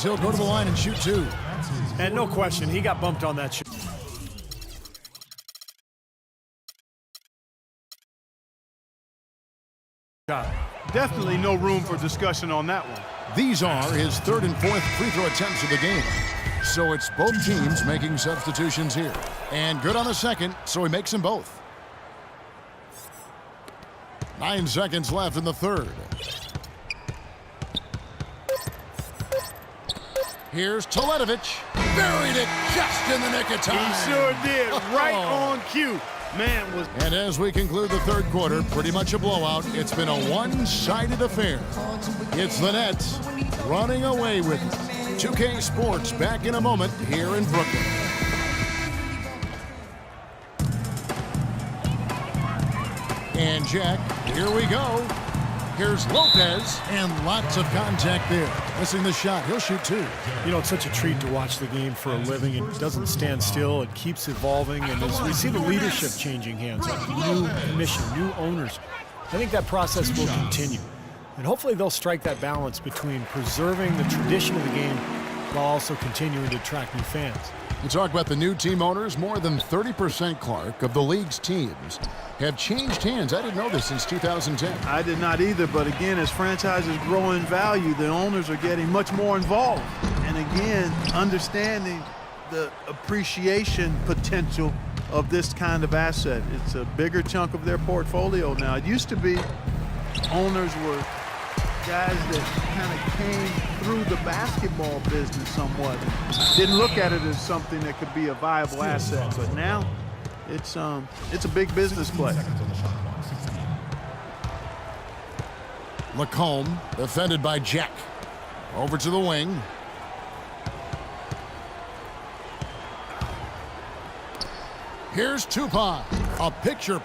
He'll go to the line and shoot two. And no question, he got bumped on that shot. Definitely no room for discussion on that one. These are his third and fourth free throw attempts of the game. So it's both teams making substitutions here. And good on the second, so he makes them both. 9 seconds left in the third. Here's Teletovic. Buried it just in the nick of time. He sure did, right on cue. Man was. And as we conclude the third quarter, pretty much a blowout. It's been a one-sided affair. It's the Nets running away with it. 2K Sports back in a moment here in Brooklyn. And Jack, here we go. Here's Lopez, and lots of contact there. Missing the shot. He'll shoot two. You know, it's such a treat to watch the game for a living. It doesn't stand still. It keeps evolving. And as we see the leadership changing hands, new commission, new owners, I think that process will continue. And hopefully they'll strike that balance between preserving the tradition of the game while also continuing to attract new fans. You talk about the new team owners. More than 30%, Clark, of the league's teams have changed hands. I didn't know this since 2010. I did not either, but again, as franchises grow in value, the owners are getting much more involved. And again, understanding the appreciation potential of this kind of asset. It's a bigger chunk of their portfolio now. It used to be owners were guys that kind of came through the basketball business somewhat. Didn't look at it as something that could be a viable asset, but now it's a big business play. Lacombe, defended by Jack. Over to the wing. Here's Tupac. A picture.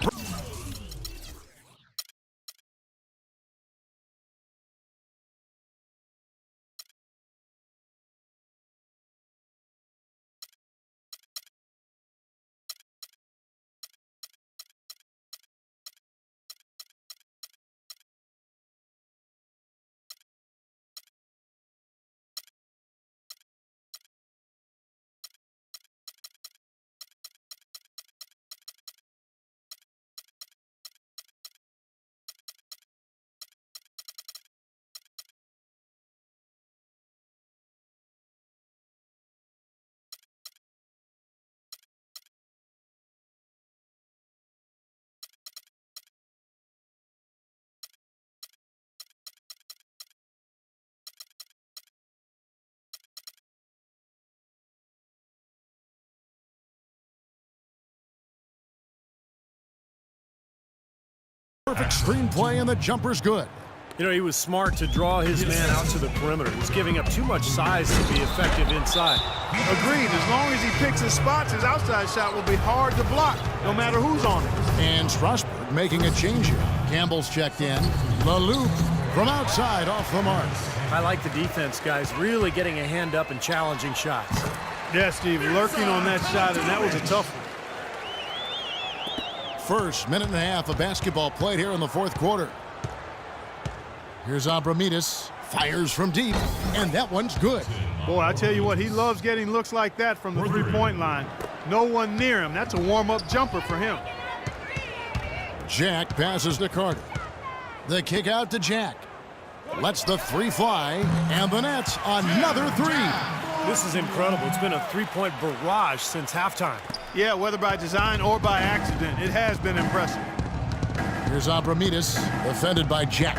Perfect screenplay, and the jumper's good. You know, he was smart to draw his man out to the perimeter. He's giving up too much size to be effective inside. Agreed. As long as he picks his spots, his outside shot will be hard to block, no matter who's on it. And Strasburg making a change here. Campbell's checked in. LaLuke from outside off the mark. I like the defense, guys, really getting a hand up and challenging shots. Yeah, Steve, lurking on that shot, and that was a tough one. First minute and a half of basketball played here in the fourth quarter. Here's Abramides. Fires from deep, and that one's good. Boy, I tell you what, he loves getting looks like that from the three-point line. No one near him. That's a warm-up jumper for him. Jack passes to Carter. The kick out to Jack. Lets the three fly, and the Nets another three. This is incredible. It's been a three-point barrage since halftime. Yeah, whether by design or by accident, it has been impressive. Here's Abramides, defended by Jack.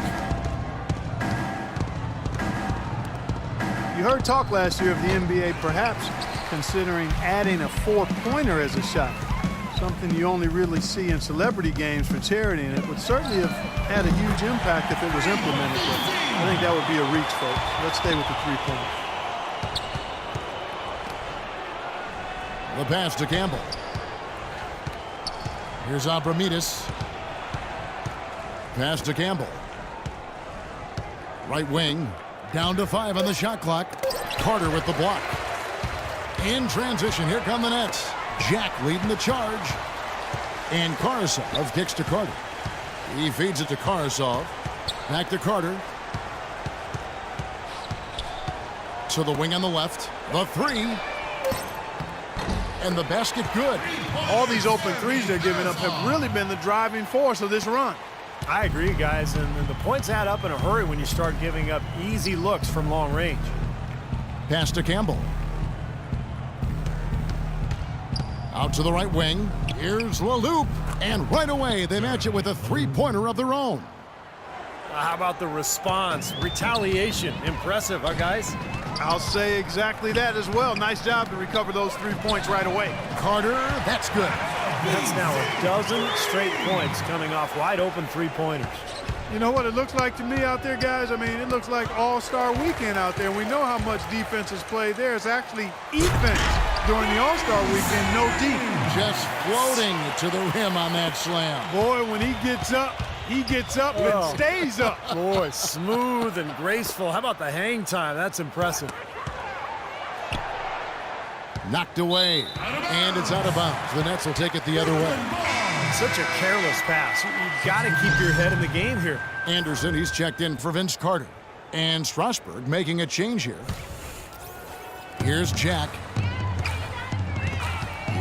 You heard talk last year of the NBA perhaps considering adding a four-pointer as a shot. Something you only really see in celebrity games for charity, and it would certainly have had a huge impact if it was implemented. But I think that would be a reach, folks. Let's stay with the three-pointer. The pass to Campbell. Here's Abramides. Pass to Campbell. Right wing. Down to 5 on the shot clock. Carter with the block. In transition, here come the Nets. Jack leading the charge. And Karasov kicks to Carter. He feeds it to Karasov. Back to Carter. To the wing on the left. The three. And the basket good. All these open threes they're giving up have really been the driving force of this run. I agree, guys, and the points add up in a hurry when you start giving up easy looks from long range. Pass to Campbell. Out to the right wing. Here's LaLoop. And right away, they match it with a three-pointer of their own. How about the response? Retaliation. Impressive, huh, guys? I'll say exactly that as well. Nice job to recover those 3 points right away. Carter, that's good. That's now a dozen straight points coming off wide-open three-pointers. You know what it looks like to me out there, guys? I mean, it looks like All-Star Weekend out there. We know how much defense is played there. It's actually offense during the All-Star Weekend, no D. Just floating to the rim on that slam. Boy, when he gets up and stays up. Boy, smooth and graceful. How about the hang time? That's impressive. Knocked away, and it's out of bounds. The Nets will take it the other way. Such a careless pass. You've got to keep your head in the game here. Anderson, he's checked in for Vince Carter. And Strasburg making a change here. Here's Jack.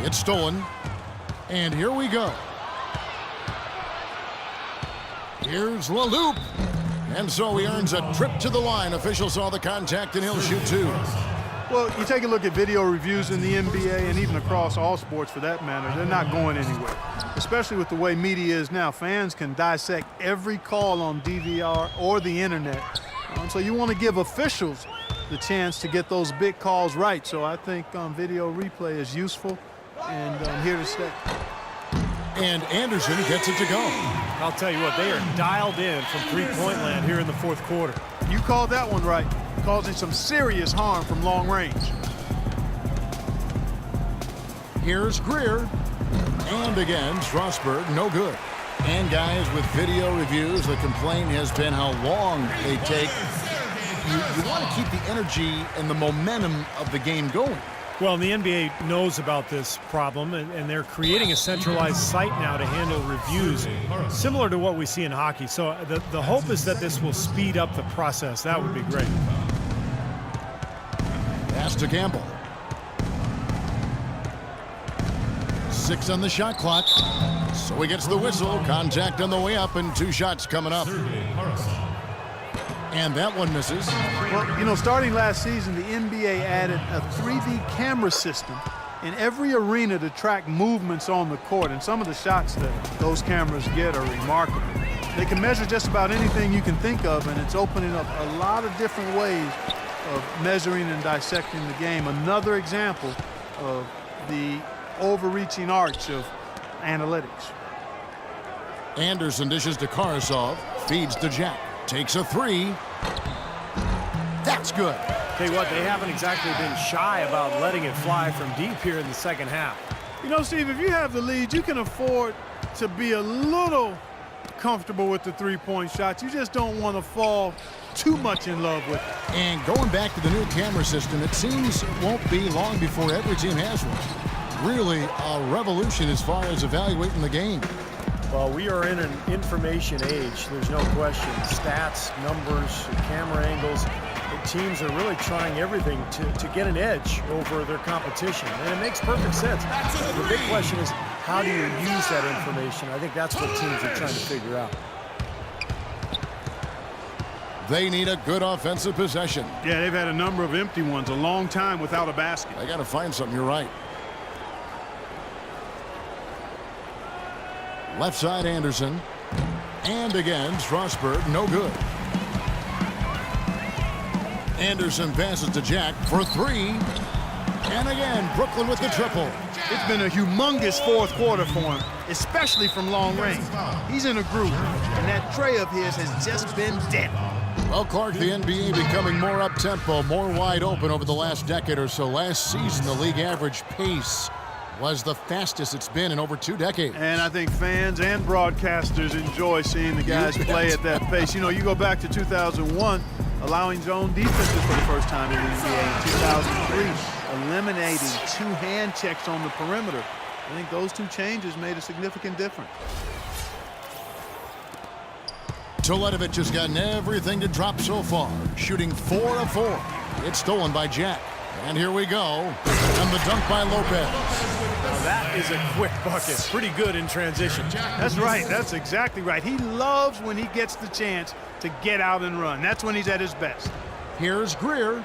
It's stolen. And here we go. Here's LaLoop. And so he earns a trip to the line. Officials saw the contact, and he'll shoot two. Well, you take a look at video reviews in the NBA and even across all sports for that matter, they're not going anywhere. Especially with the way media is now. Fans can dissect every call on DVR or the internet. So you want to give officials the chance to get those big calls right. So I think video replay is useful and here to stay. And Anderson gets it to go. I'll tell you what, they are dialed in from three-point land here in the fourth quarter. You called that one right. Causing some serious harm from long range. Here's Greer. And again, Strasburg, no good. And guys, with video reviews, the complaint has been how long they take. You want to keep the energy and the momentum of the game going. Well, the NBA knows about this problem, and they're creating a centralized site now to handle reviews, similar to what we see in hockey. So the hope is that this will speed up the process. That would be great. Pass to Campbell. 6 on the shot clock. So he gets the whistle. Contact on the way up, and 2 shots coming up. And that one misses. Well, you know, starting last season, the NBA added a 3D camera system in every arena to track movements on the court. And some of the shots that those cameras get are remarkable. They can measure just about anything you can think of, and it's opening up a lot of different ways of measuring and dissecting the game. Another example of the overreaching arch of analytics. Anderson dishes to Karasov. Feeds to Jack. Takes a 3. That's good. Tell you what, they haven't exactly been shy about letting it fly from deep here in the second half. You know, Steve, if you have the lead, you can afford to be a little comfortable with the three-point shot. You just don't want to fall too much in love with it. And going back to the new camera system, it seems it won't be long before every team has one. Really a revolution as far as evaluating the game. Well, we are in an information age, there's no question. Stats, numbers, camera angles. The teams are really trying everything to get an edge over their competition, and it makes perfect sense. The big question is, how do you use that information? I think that's what teams are trying to figure out. They need a good offensive possession. Yeah, they've had a number of empty ones, a long time without a basket. They got to find something, you're right. Left side, Anderson. And again, Strasburg, no good. Anderson passes to Jack for 3. And again, Brooklyn with the triple. It's been a humongous fourth quarter for him, especially from long range. He's in a groove, and that tray of his has just been dead. Well, Clark, the NBA becoming more up-tempo, more wide open over the last decade or so. Last season, the league average pace was the fastest it's been in over 2 decades. And I think fans and broadcasters enjoy seeing the guys play at that pace. You know, you go back to 2001, allowing zone defenses for the first time in the NBA. In 2003, eliminating 2 hand checks on the perimeter. I think those 2 changes made a significant difference. Teletovic has gotten everything to drop so far, shooting 4 of 4. It's stolen by Jack. And here we go. And the dunk by Lopez. Now that is a quick bucket. Pretty good in transition. That's right. That's exactly right. He loves when he gets the chance to get out and run. That's when he's at his best. Here's Greer.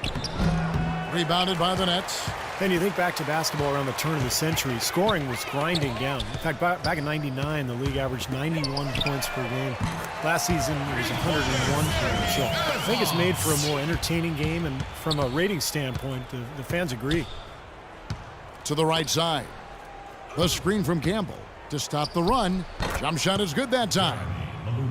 Rebounded by the Nets. And you think back to basketball around the turn of the century, scoring was grinding down. In fact, back in '99, the league averaged 91 points per game. Last season, it was 101 points. So I think it's made for a more entertaining game, and from a rating standpoint, the fans agree. To the right side. The screen from Campbell to stop the run. Jump shot is good that time.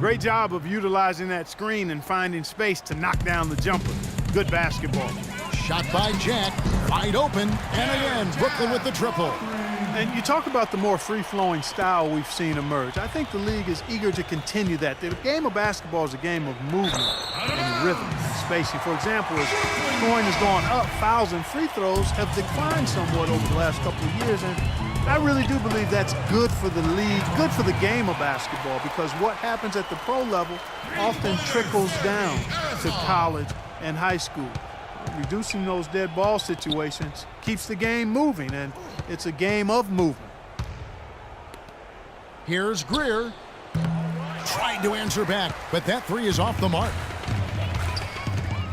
Great job of utilizing that screen and finding space to knock down the jumper. Good basketball. Shot by Jack, wide open, and again, Brooklyn with the triple. And you talk about the more free-flowing style we've seen emerge. I think the league is eager to continue that. The game of basketball is a game of movement and rhythm and spacing. For example, as scoring has gone up, fouls and free throws have declined somewhat over the last couple of years. And I really do believe that's good for the league, good for the game of basketball, because what happens at the pro level often trickles down to college and high school. Reducing those dead ball situations keeps the game moving, and it's a game of movement. Here's Greer. Trying to answer back, but that three is off the mark.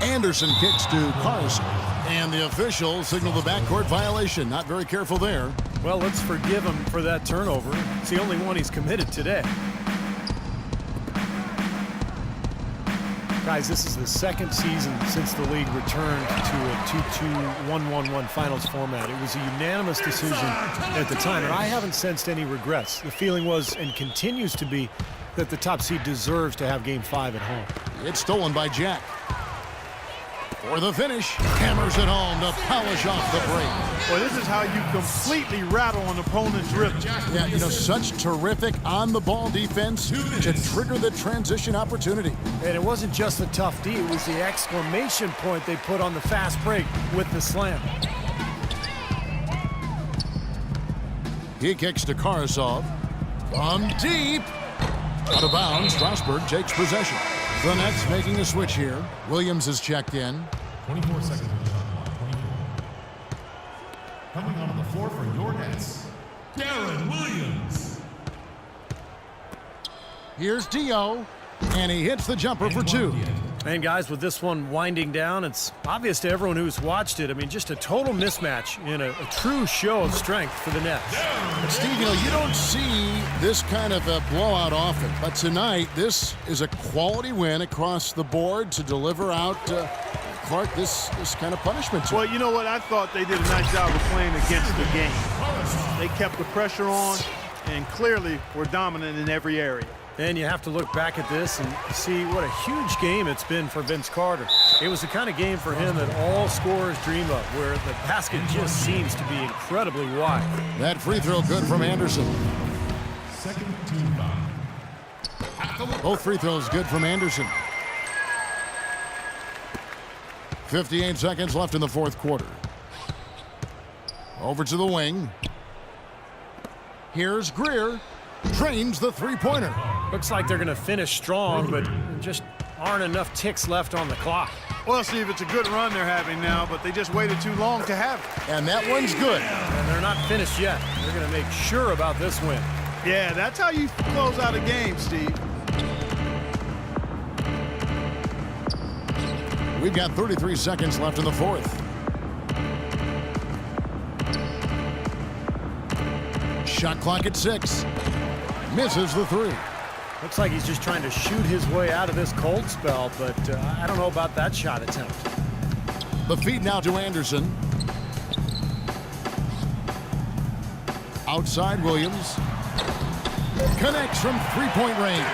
Anderson kicks to Carson, and the official signaled the backcourt violation. Not very careful there. Well, let's forgive him for that turnover. It's the only one he's committed today. Guys, this is the second season since the league returned to a 2-2-1-1-1 finals format. It was a unanimous decision at the time, and I haven't sensed any regrets. The feeling was, and continues to be, that the top seed deserves to have Game 5 at home. It's stolen by Jack. For the finish, hammers it home to polish off the break. Well, this is how you completely rattle an opponent's rhythm. Yeah, you know, such terrific on-the-ball defense to trigger the transition opportunity. And it wasn't just the tough D, it was the exclamation point they put on the fast break with the slam. He kicks to Karasov. From deep. Out of bounds, Strasburg takes possession. The Nets making a switch here. Williams is checked in. 24 seconds. 24. Coming on the floor for your Nets, Darren Williams. Here's Dio, and he hits the jumper for two. And guys, with this one winding down, it's obvious to everyone who's watched it. I mean, just a total mismatch in a true show of strength for the Nets. But Steve, you know, you don't see this kind of a blowout often. But tonight, this is a quality win across the board to deliver out, Clark, this kind of punishment to Well, you know what? I thought they did a nice job of playing against the game. They kept the pressure on and clearly were dominant in every area. And you have to look back at this and see what a huge game it's been for Vince Carter. It was the kind of game for him that all scorers dream of, where the basket just seems to be incredibly wide. That free throw good from Anderson. Second team foul. Both free throws good from Anderson. 58 seconds left in the fourth quarter. Over to the wing. Here's Greer. Trains the three-pointer. Looks like they're going to finish strong, but just aren't enough ticks left on the clock. Well, Steve, it's a good run they're having now, but they just waited too long to have it. And that one's good. And they're not finished yet. They're going to make sure about this win. Yeah, that's how you close out a game, Steve. We've got 33 seconds left in the fourth. Shot clock at 6. Misses the three. Looks like he's just trying to shoot his way out of this cold spell, but I don't know about that shot attempt. The feed now to Anderson. Outside Williams. Connects from three-point range.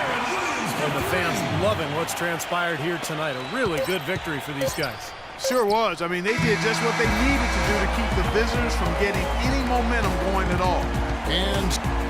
And the fans loving what's transpired here tonight. A really good victory for these guys. Sure was. I mean, they did just what they needed to do to keep the visitors from getting any momentum going at all. And